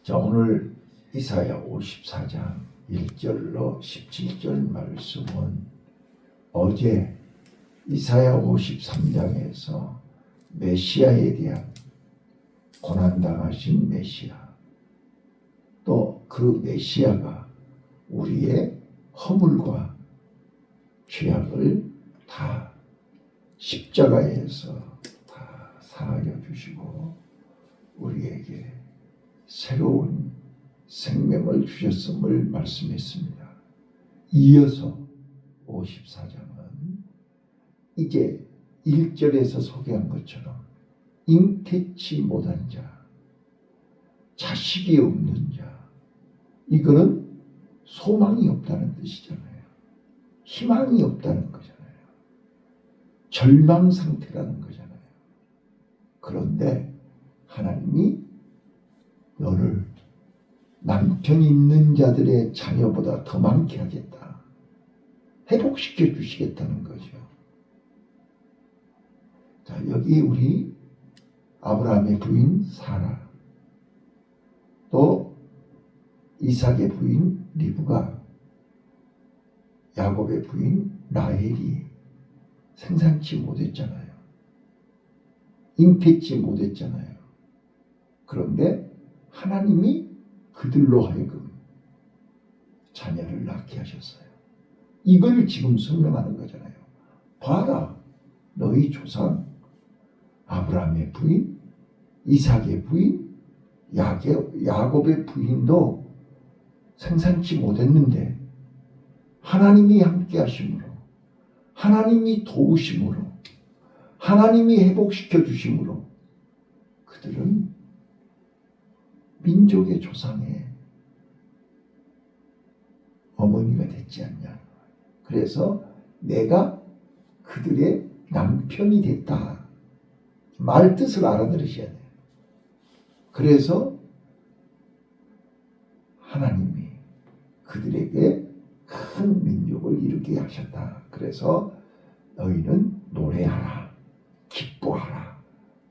자, 오늘 이사야 54장 1절로 17절 말씀은 어제 이사야 53장에서 메시아에 대한 고난당하신 메시아, 또 그 메시아가 우리의 허물과 죄악을 다 십자가에서 다 사하여 주시고 우리에게 새로운 생명을 주셨음을 말씀했습니다. 이어서 54장은 이제 1절에서 소개한 것처럼 잉태치 못한 자, 자식이 없는 자, 이거는 소망이 없다는 뜻이잖아요. 희망이 없다는 거잖아요. 절망 상태라는 거잖아요. 그런데 하나님이 너를 남편 있는 자들의 자녀보다 더 많게 하겠다. 회복시켜 주시겠다는 거죠. 자, 여기 우리 아브라함의 부인 사라, 또 이삭의 부인 리브가, 야곱의 부인 라헬이 생산치 못했잖아요. 잉태치 못했잖아요. 그런데 하나님이 그들로 하여금 자녀를 낳게 하셨어요. 이걸 지금 설명하는 거잖아요. 봐라, 너희 조상 아브라함의 부인, 이삭의 부인, 야곱의 부인도 생산치 못했는데 하나님이 함께 하심으로, 하나님이 도우심으로, 하나님이 회복시켜 주심으로 그들은 민족의 조상의 어머니가 됐지 않냐. 그래서 내가 그들의 남편이 됐다. 말 뜻을 알아들으셔야 돼요. 그래서 하나님이 그들에게 큰 민족을 이루게 하셨다. 그래서 너희는 노래하라, 기뻐하라,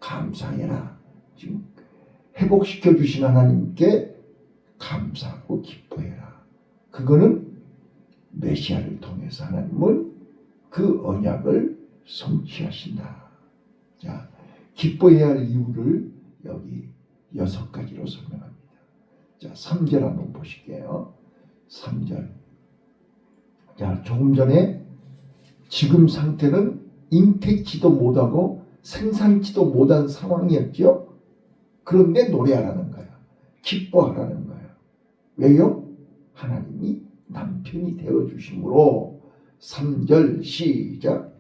감사해라. 지금 회복시켜 주신 하나님께 감사하고 기뻐해라. 그거는 메시아를 통해서 하나님은 그 언약을 성취하신다. 자, 기뻐해야 할 이유를 여기 6가지로 설명합니다. 자, 3절 한번 보실게요. 3절. 자, 조금 전에 지금 상태는 잉태치도 못하고 생산치도 못한 상황이었죠. 그런데 노래하라는 거야. 기뻐하라는 거야. 왜요? 하나님이 남편이 되어주심으로. 3절 시작.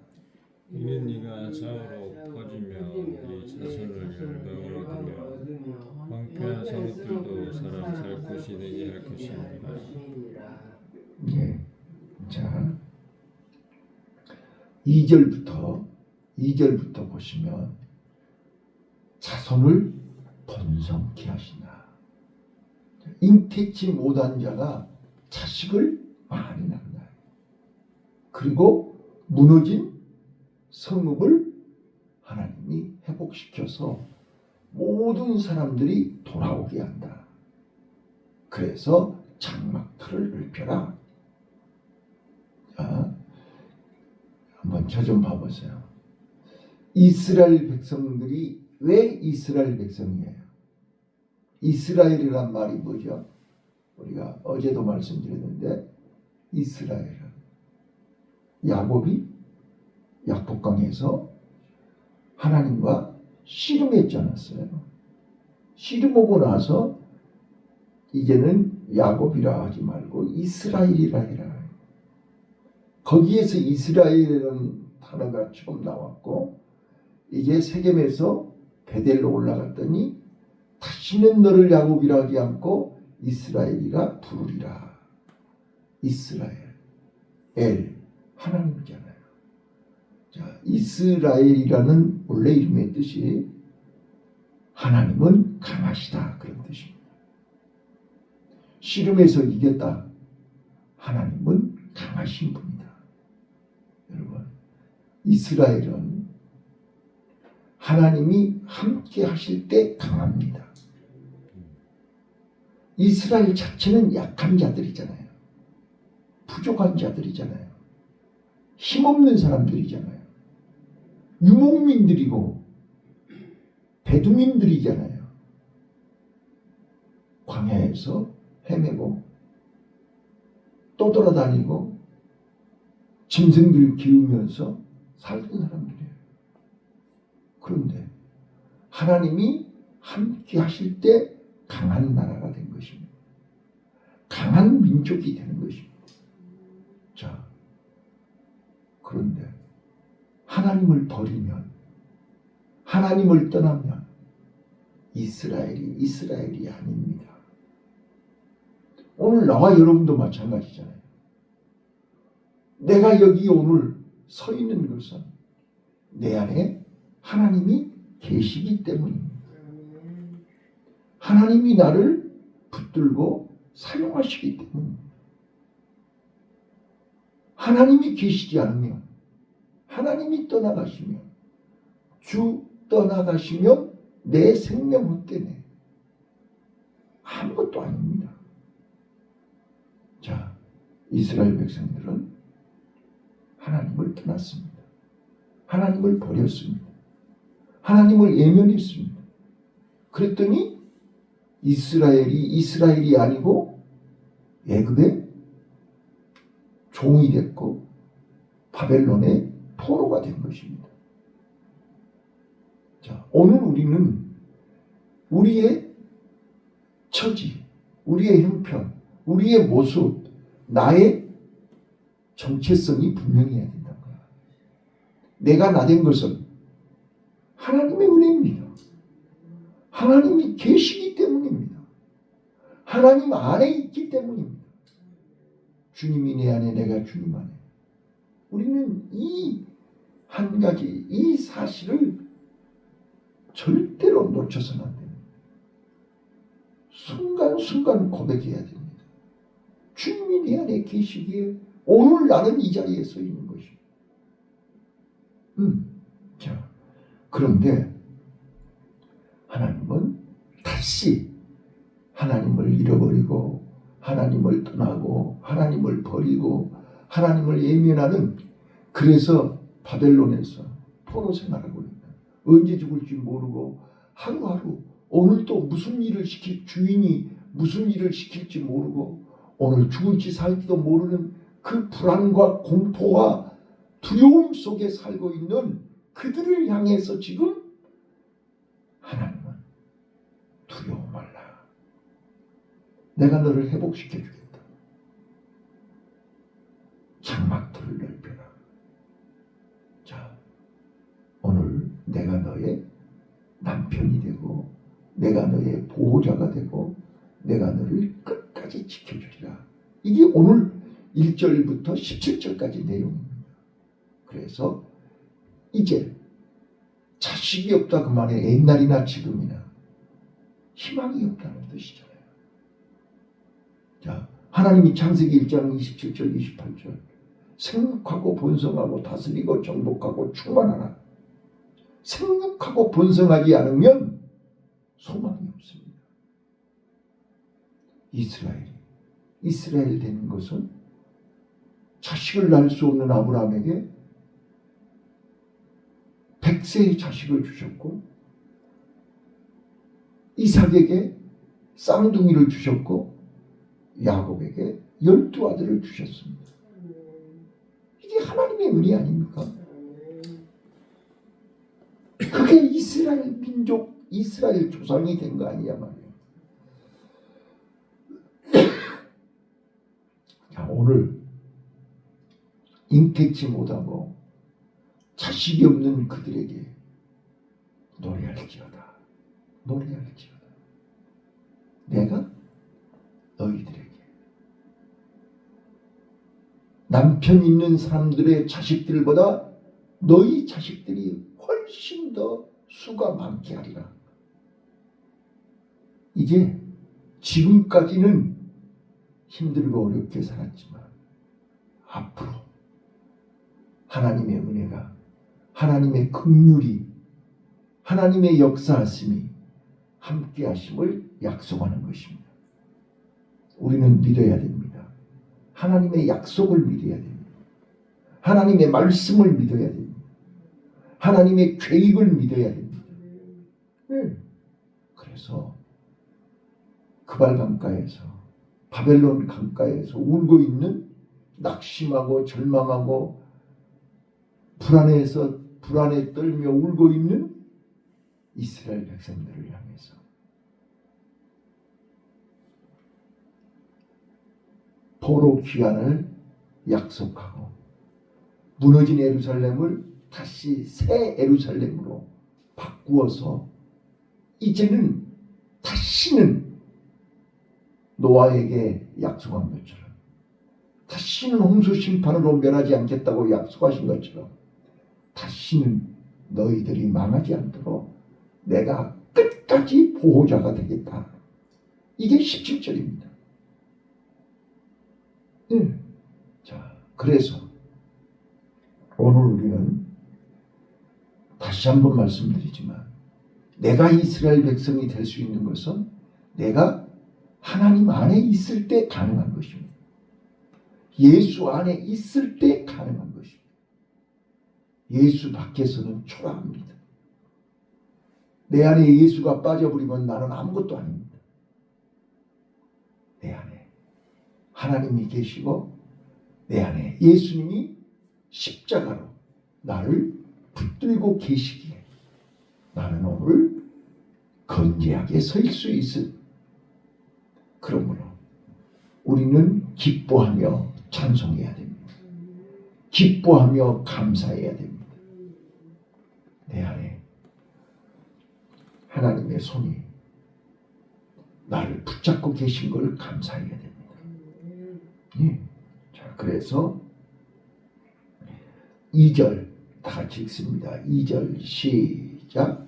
이는 네가 좌우로 퍼지며 네 자손을 열방으로 두며 황폐한 성읍들도 사람 살 곳이 되게 할 것입니다. 예. 자, 2절부터 보시면 자손을 번성케 하시나. 잉태치 못한 자가 자식을 많이 낳는다. 그리고 무너진 성읍을 하나님이 회복시켜서 모든 사람들이 돌아오게 한다. 그래서 장막틀을 넓혀라. 자, 한번 저 좀 봐보세요. 이스라엘 백성들이 왜 이스라엘 백성이에요? 이스라엘이란 말이 뭐죠? 우리가 어제도 말씀드렸는데 이스라엘은 야곱이 약복강에서 하나님과 씨름했지 않았어요? 씨름하고 나서 이제는 야곱이라 하지 말고 이스라엘이라 해라. 거기에서 이스라엘이라는 단어가 처음 나왔고, 이제 세겜에서 베델로 올라갔더니 다시는 너를 야곱이라 하지 않고 이스라엘이라 부르리라. 이스라엘, 엘, 하나님이잖아요. 자, 이스라엘이라는 원래 이름의 뜻이 하나님은 강하시다, 그런 뜻입니다. 씨름에서 이겼다. 하나님은 강하신 분이다. 여러분, 이스라엘은 하나님이 함께 하실 때 강합니다. 이스라엘 자체는 약한 자들이잖아요. 부족한 자들이잖아요. 힘없는 사람들이잖아요. 유목민들이고 배두민들이잖아요. 광야에서 헤매고 떠돌아다니고 짐승들 기우면서 살던 사람들이에요. 그런데 하나님이 함께 하실 때 강한 나라가 된 것입니다. 강한 민족이 되는 것입니다. 자, 그런데 하나님을 버리면, 하나님을 떠나면 이스라엘이 아닙니다. 오늘 나와 여러분도 마찬가지잖아요. 내가 여기 오늘 서 있는 것은 내 안에 하나님이 계시기 때문입니다. 하나님이 나를 붙들고 사용하시기 때문입니다. 하나님이 계시지 않으면, 하나님이 떠나가시면, 주 떠나가시면 내 생명 헛되네. 아무것도 아닙니다. 자, 이스라엘 백성들은 하나님을 떠났습니다. 하나님을 버렸습니다. 하나님을 외면했습니다. 그랬더니 이스라엘이 아니고 애굽의 종이 됐고 바벨론의 포로가 된 것입니다. 자, 오늘 우리는 우리의 처지, 우리의 형편, 우리의 모습, 나의 정체성이 분명해야 된다는 거야. 내가 나 된 것은 하나님의 은혜입니다. 하나님이 계시기 때문입니다. 하나님 안에 있기 때문입니다. 주님이 내 안에, 내가 주님 안에. 우리는 이 한 가지, 이 사실을 절대로 놓쳐서는 안 됩니다. 순간순간 고백해야 됩니다. 주님이 내 안에 계시기에 오늘 나는 이 자리에 서 있는 것입니다. 자, 그런데 하나님은 다시 하나님을 잃어버리고 하나님을 떠나고 하나님을 버리고 하나님을 외면하는, 그래서 바벨론에서 포로 생활하고 있다. 언제 죽을지 모르고 하루하루 오늘 또 무슨 일을 주인이 무슨 일을 시킬지 모르고 오늘 죽을지 살지도 모르는 그 불안과 공포와 두려움 속에 살고 있는 그들을 향해서 지금 하나님은 두려워 말라. 내가 너를 회복시켜 주겠다. 장막들을 넓혀라. 자, 오늘 내가 너의 남편이 되고 내가 너의 보호자가 되고 내가 너를 끝까지 지켜주리라. 이게 오늘 1절부터 17절까지 내용입니다. 그래서 이제 자식이 없다 그 말에 옛날이나 지금이나 희망이 없다는 뜻이잖아요. 자, 하나님이 창세기 1장 27절 28절 생육하고 번성하고 다스리고 정복하고 충만하라. 생육하고 번성하지 않으면 소망이 없습니다. 이스라엘 된 것은 자식을 낳을 수 없는 아브라함에게 100세의 자식을 주셨고 이삭에게 쌍둥이를 주셨고 야곱에게 12아들을 주셨습니다. 이게 하나님의 은혜 아닙니까? 그게 이스라엘 민족, 이스라엘 조상이 된 거 아니냐 말이에요. 자, 오늘 잉태치 못하고 자식이 없는 그들에게 노래할지어다. 내가 너희들에게, 남편 있는 사람들의 자식들보다 너희 자식들이 훨씬 더 수가 많게 하리라. 이게 지금까지는 힘들고 어렵게 살았지만 앞으로 하나님의 은혜가, 하나님의 긍휼이, 하나님의 역사하심이 함께 하심을 약속하는 것입니다. 우리는 믿어야 됩니다. 하나님의 약속을 믿어야 됩니다. 하나님의 말씀을 믿어야 됩니다. 하나님의 계획을 믿어야 됩니다. 그래서 그발 강가에서, 바벨론 강가에서 울고 있는, 낙심하고 절망하고 불안에 떨며 울고 있는 이스라엘 백성들을 향해서 포로 귀환을 약속하고 무너진 예루살렘을 다시 새 예루살렘으로 바꾸어서 이제는 다시는 노아에게 약속한 것처럼, 다시는 홍수 심판으로 멸하지 않겠다고 약속하신 것처럼, 다시는 너희들이 망하지 않도록 내가 끝까지 보호자가 되겠다. 이게 17절입니다. 자, 그래서 오늘 우리는 다시 한번 말씀드리지만, 내가 이스라엘 백성이 될 수 있는 것은 내가 하나님 안에 있을 때 가능한 것입니다. 예수 안에 있을 때 가능한 것입니다. 예수 밖에서는 초라합니다. 내 안에 예수가 빠져버리면 나는 아무것도 아닙니다. 내 안에 하나님이 계시고 내 안에 예수님이 십자가로 나를 붙들고 계시기에 나는 오늘 건재하게 설 수 있을. 그러므로 우리는 기뻐하며 찬송해야 됩니다. 기뻐하며 감사해야 됩니다. 내 안에 하나님의 손이 나를 붙잡고 계신 걸 감사해야 됩니다. 자, 그래서 2절 다 같이 읽습니다. 2절 시작.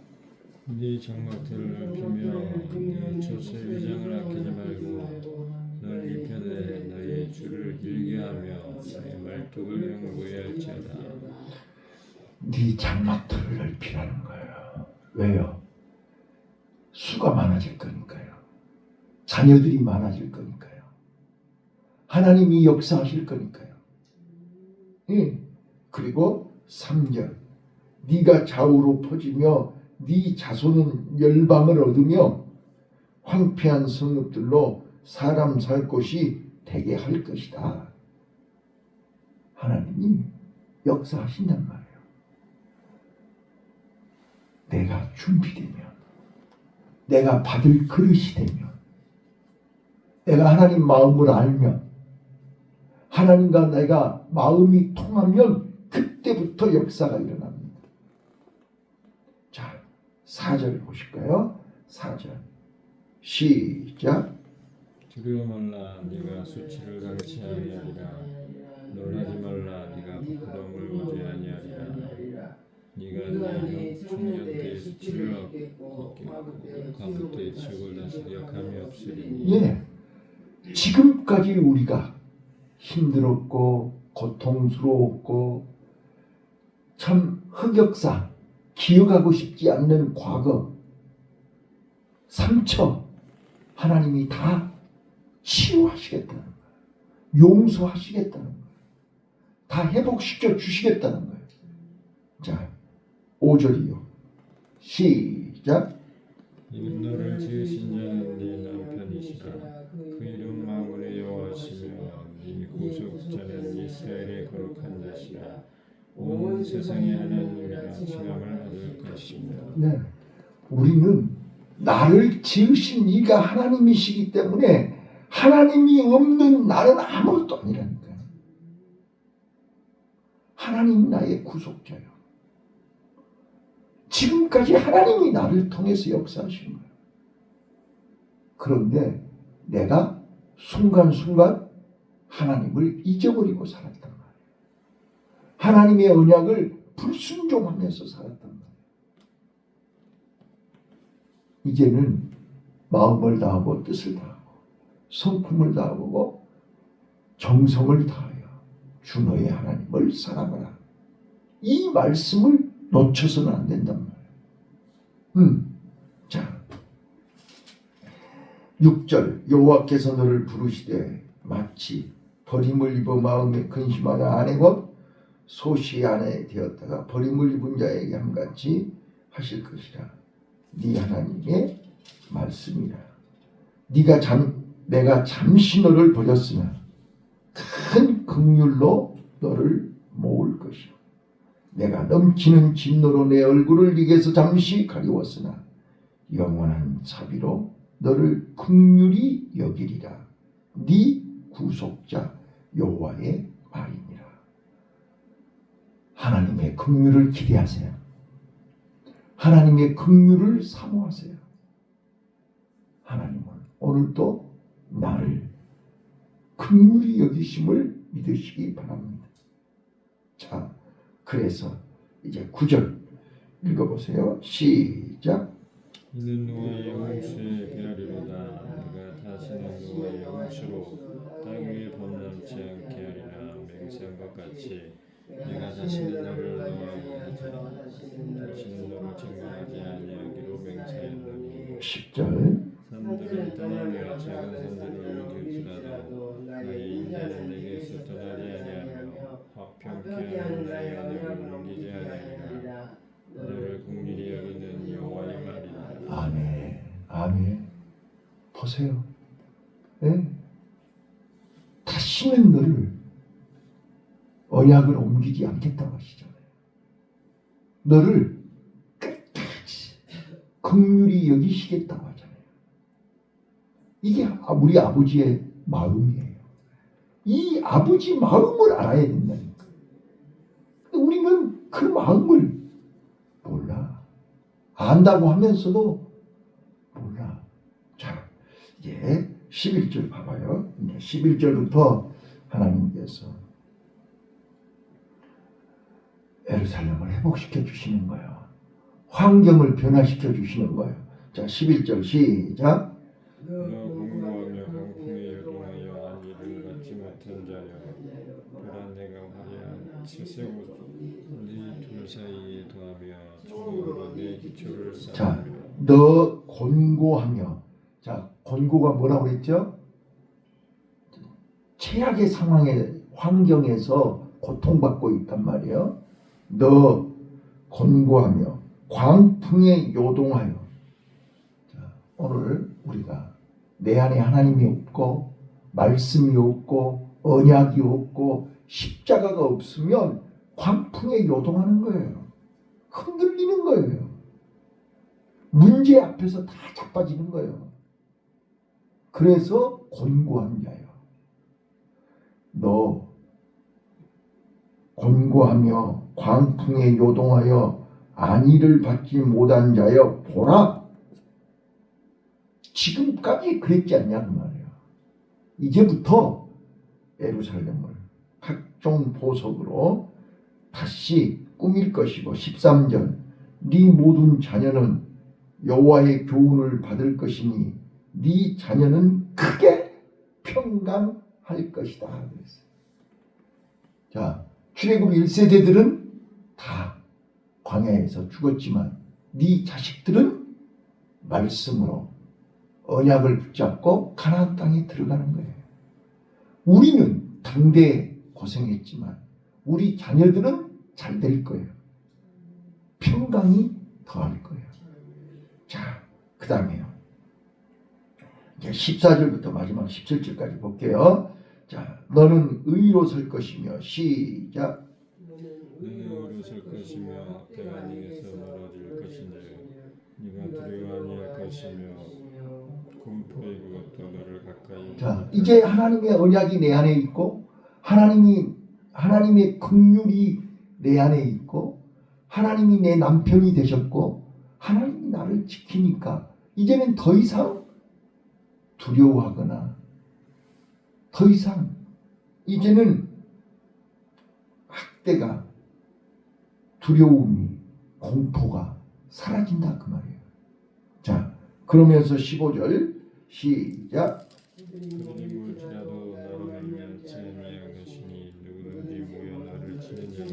네 장막들을 넓히며 네 젖의 위장을 아끼지 말고 넓이 편에 너의 줄을 길게 하며 너의 말뚝을 영구히 할지어다. 네 장막들을 넓히라는 거예요. 왜요? 수가 많아질 거니까요. 자녀들이 많아질 거니까요. 하나님이 역사하실 거니까요. 그리고 3절 네가 좌우로 퍼지며 네 자손은 열방을 얻으며 황폐한 성읍들로 사람 살 곳이 되게 할 것이다. 하나님이 역사하신단 말이에요. 내가 준비되면, 내가 받을 그릇이 되면, 내가 하나님 마음을 알면, 하나님과 내가 마음이 통하면 그때부터 역사가 일어납니다. 자, 4절 보실까요? 4절 시작. 두려워 말라 네가 수치를 당치 아니하리라. 놀라지 말라 네가 부끄러움을 보지 아니하리라. 네가 네 청년 때의 수치를 얻겠고 과부 때의 책을 다시 기억함이 없으리니. 지금까지 우리가 힘들었고 고통스러웠고 참 흑역사, 기억하고 싶지 않는 과거, 상처 하나님이 다 치유하시겠다는 거예요. 용서하시겠다는 거예요. 다 회복시켜 주시겠다는 거예요. 자, 5절이요. 시작. 이는 너를 지으신 자는 네 남편이시라. 그 이름 만군의 여호와시며 네 구속자는 이스라엘의 거룩한 자시라. 온 세상의 하나님이라 칭함을 받을 것이며. 우리는 나를 지으신 이가 하나님이시기 때문에 하나님이 없는 나는 아무것도 아니라니까요. 하나님이 나의 구속자예요. 지금까지 하나님이 나를 통해서 역사하신 거예요. 그런데 내가 순간순간 하나님을 잊어버리고 살았단 말이에요. 하나님의 언약을 불순종하면서 살았단 말이에요. 이제는 마음을 다하고 뜻을 다하고 성품을 다하고 정성을 다하여 주 너의 하나님을 사랑하라. 이 말씀을 놓쳐서는 안 된단 말이에요. 자, 6절 여호와께서 너를 부르시되 마치 버림을 입어 마음에 근심하는 아내가 소시 아내 되었다가 버림을 입은 자에게 함같이 하실 것이라. 네 하나님의 말씀이라. 내가 잠시 너를 버렸으나 큰 긍휼로 너를 모을 것이요 내가 넘치는 진노로 내 얼굴을 네게서 잠시 가리웠으나 영원한 자비로 너를 긍휼히 여기리라. 네 구속자 여호와의 말이니라. 하나님의 긍휼을 기대하세요. 하나님의 긍휼을 사모하세요. 하나님은 오늘도 나를 긍휼히 여기심을 믿으시기 바랍니다. 자, 그래서 이제 9절 읽어보세요. 시작. 이는 노아의 홍수에 배하리로다. 네가 다시는 노아의 홍수로 땅 위에 범람치 않게 하리라. 맹세한 것 같이 내가 다시는 너를 노하고 다시는 너를 증거하지 아니하기로 맹세하였노니. 10절 산들은 떠나며 작은 산들을 옮길지라도 나의 인자는 내게서 떠나지 아니하며 화평케 하는 나의 언약을 옮기지 아니하리라. 너를 긍휼히 여기는 여호와의 말이라. 아멘. 아멘. 보세요. 예? 다시는 너를 언약을 옮기지 않겠다고 하시잖아요. 너를 끝까지 긍휼히 여기시겠다고 하잖아요. 이게 우리 아버지의 마음이에요. 이 아버지 마음을 알아야 된다니까. 근데 우리는 그 마음을 몰라. 안다고 하면서도 몰라. 자, 이제 11절 봐봐요. 11절부터 하나님께서 예루살렘을 회복시켜 주시는 거예요. 환경을 변화시켜 주시는 거예요. 자, 11절 시작. 너 공고하며 강풍에 요동하여 안위를 받지 못한 자여, 보라 내가 화려한 칠색옷 네둘 사이에 더하며 초록으로 내 기초를 자, 쌓으며. 너 곤고하며. 자, 곤고가 뭐라고 그랬죠? 최악의 상황에 환경에서 고통받고 있단 말이에요. 너 곤고하며 광풍에 요동하여. 자, 오늘 우리가 내 안에 하나님이 없고 말씀이 없고 언약이 없고 십자가가 없으면 광풍에 요동하는 거예요. 흔들리는 거예요. 문제 앞에서 다 자빠지는 거예요. 그래서 곤고한 자요. 너 곤고하며 광풍에 요동하여 안위를 받지 못한 자여, 보라. 지금까지 그랬지 않냐 그 말이에요. 이제부터 예루살렘을 각종 보석으로 다시 꾸밀 것이고. 13절 네 모든 자녀는 여호와의 교훈을 받을 것이니 네 자녀는 크게 평강할 것이다. 그랬어요. 자, 출애굽 1세대들은 다 광야에서 죽었지만 네 자식들은 말씀으로 언약을 붙잡고 가나안 땅에 들어가는 거예요. 우리는 당대 고생했지만 우리 자녀들은 잘 될 거예요. 평강이 더할 거예요. 자, 그 다음에요. 이제 14절부터 마지막 17절까지 볼게요. 자, 너는 의로 설 것이며. 시작. 너는 의로 설 것이며 때가 네게서 멀어질 것인지 네가 두려워 아니할 것이며 공포의 그것도 너를 가까이. 자, 이제 하나님의 언약이 내 안에 있고 하나님의 긍휼이 내 안에 있고 하나님이 내 남편이 되셨고 하나님이 나를 지키니까 이제는 더 이상 두려워하거나 더 이상 이제는 학대가 두려움이 공포가 사라진다 그 말이에요. 자, 그러면서 15절 시작. 그들이 물지라도 너로 말미암지 아니할 것이니 누구든지 모여 너를 치는 자는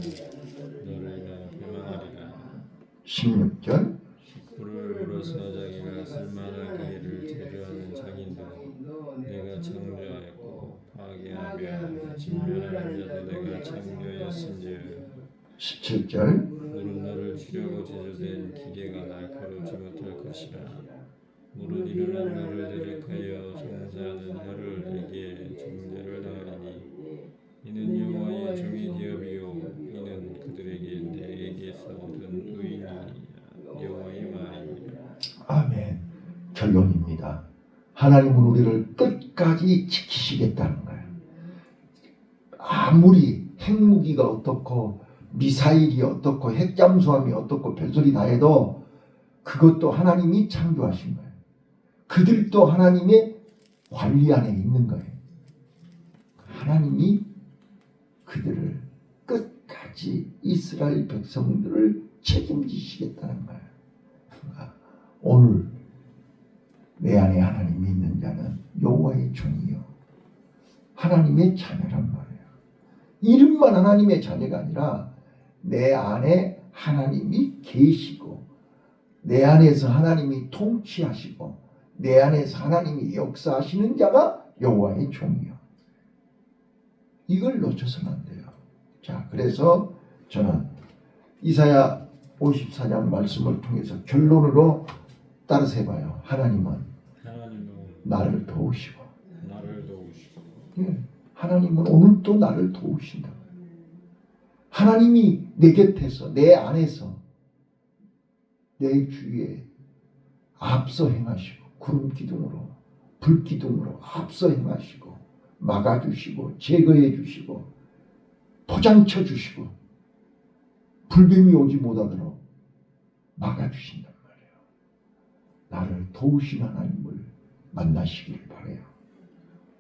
너를 인하여 패망하리라. 16절 불을 불어서 자기가 쓸만하기를 제조하는 장인도 창조하였고 파괴하며 진멸하는 자도 내가 창조하였은즉 17절 물은 너를 치려고 제조된 기계가 날카롭지 못할 것이라. 물은 일어난 너를 대적하여 송사하는 혀를 내게 정죄를 당하리니 이는 여호와의 종이 기업이요 이는 그들에게 내게서 얻은 의인이니라. 여호와의 말이니라. 아멘. 결론입니다. 하나님은 우리를 끝까지 지키시겠다는 거예요. 아무리 핵무기가 어떻고 미사일이 어떻고 핵잠수함이 어떻고 별소리 다 해도 그것도 하나님이 창조하신 거예요. 그들도 하나님의 관리 안에 있는 거예요. 하나님이 그들을 끝까지 이스라엘 백성들을 책임지시겠다는 거예요. 오늘 내 안에 하나님이 있는 자는 여호와의 종이요 하나님의 자녀란 말이에요. 이름만 하나님의 자녀가 아니라 내 안에 하나님이 계시고 내 안에서 하나님이 통치하시고 내 안에서 하나님이 역사하시는 자가 여호와의 종이요. 이걸 놓쳐서는 안 돼요. 자, 그래서 저는 이사야 54장 말씀을 통해서 결론으로 따라서 해봐요. 하나님은 나를 도우시고 예, 하나님은 오늘도 나를 도우신다. 하나님이 내 곁에서 내 안에서 내 주위에 앞서 행하시고 구름 기둥으로 불 기둥으로 앞서 행하시고 막아주시고 제거해 주시고 포장쳐 주시고 불뱀이 오지 못하도록 막아주신단 말이에요. 나를 도우신 하나님을 만나시기를 바라요.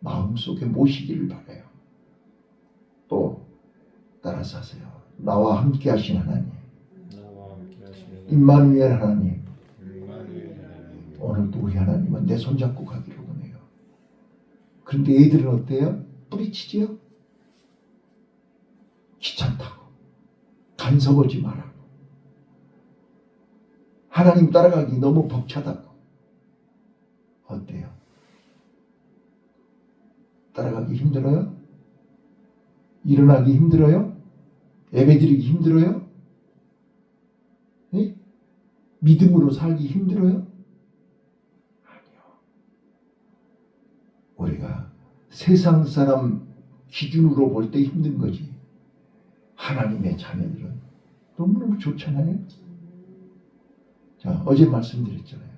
마음속에 모시기를 바라요. 또 따라서 하세요. 나와 함께 하신 하나님, 임마누엘 하나님, 오늘도 우리 하나님은 내 손잡고 가기를 원해요. 그런데 애들은 어때요? 뿌리치지요? 귀찮다고 간섭하지 말라고 하나님 따라가기 너무 벅차다고 어때요? 따라가기 힘들어요? 일어나기 힘들어요? 예배드리기 힘들어요? 네? 믿음으로 살기 힘들어요? 아니요. 우리가 세상 사람 기준으로 볼 때 힘든 거지. 하나님의 자녀들은 너무너무 좋잖아요. 자, 어제 말씀드렸잖아요.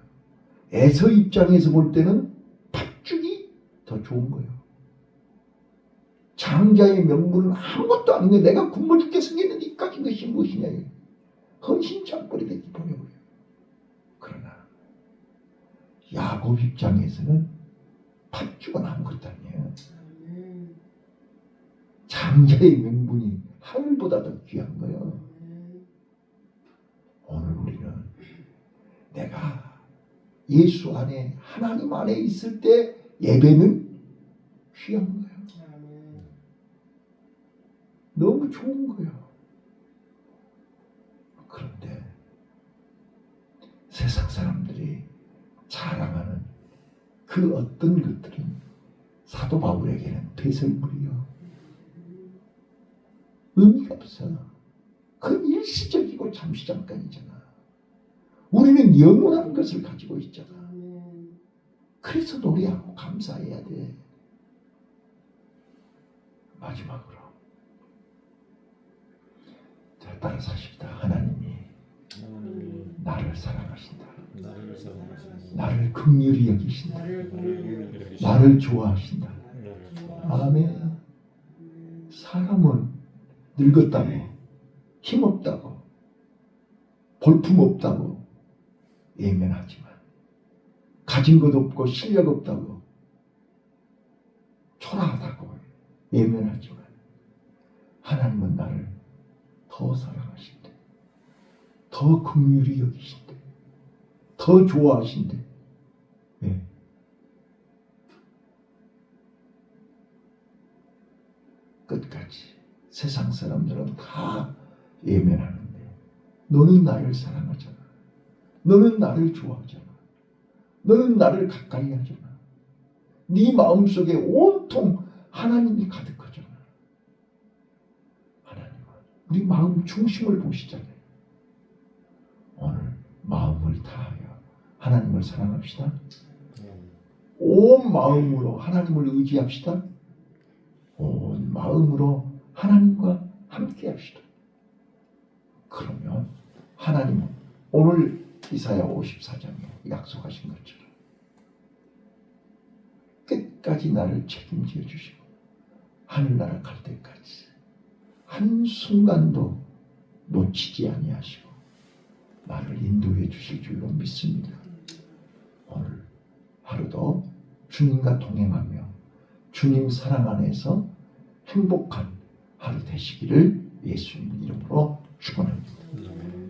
에서 입장에서 볼 때는 팥죽이 더 좋은 거예요. 장자의 명분은 아무것도 아닌 거예요. 내가 굶어 죽게 생겼는데 이까진 것이 무엇이냐. 헌신창거리가 기뻐요. 그러나 야곱 입장에서는 팥죽은 아무것도 아니에요. 장자의 명분이 하늘보다 더 귀한 거예요. 오늘 우리는 내가 예수 안에 하나님 안에 있을 때 예배는 귀한 거예요. 너무 좋은 거예요. 그런데 세상 사람들이 자랑하는 그 어떤 것들은 사도 바울에게는 배설물이요. 의미가 없어. 그건 일시적이고 잠시 잠깐이잖아. 우리는 영원한 것을 가지고 있잖아. 그래서 노래하고 감사해야 돼. 마지막으로 자, 따라서 하십니다. 하나님이 나를 사랑하신다. 나를 긍휼히 여기신다. 나를 좋아하신다. 아멘. 사람은 늙었다고 힘없다고 볼품없다고 예면하지만 가진 것 없고 실력 없다고 초라하다고 예면하지만 하나님은 나를 더 사랑하신대. 더 긍휼히 여기신대. 더 좋아하신대. 네. 끝까지 세상 사람들은 다 예면하는데 너는 나를 사랑하잖아. 너는 나를 좋아하잖아. 너는 나를 가까이 하잖아. 네 마음속에 온통 하나님이 가득하잖아. 하나님은 우리 마음 중심을 보시잖아요. 오늘 마음을 다하여 하나님을 사랑합시다. 온 마음으로 하나님을 의지합시다. 온 마음으로 하나님과 함께 합시다. 그러면 하나님은 오늘 이사야 54장에 약속하신 것처럼 끝까지 나를 책임져 주시고 하늘나라 갈 때까지 한순간도 놓치지 아니하시고 나를 인도해 주실 줄로 믿습니다. 오늘 하루도 주님과 동행하며 주님 사랑 안에서 행복한 하루 되시기를 예수님 이름으로 축원합니다.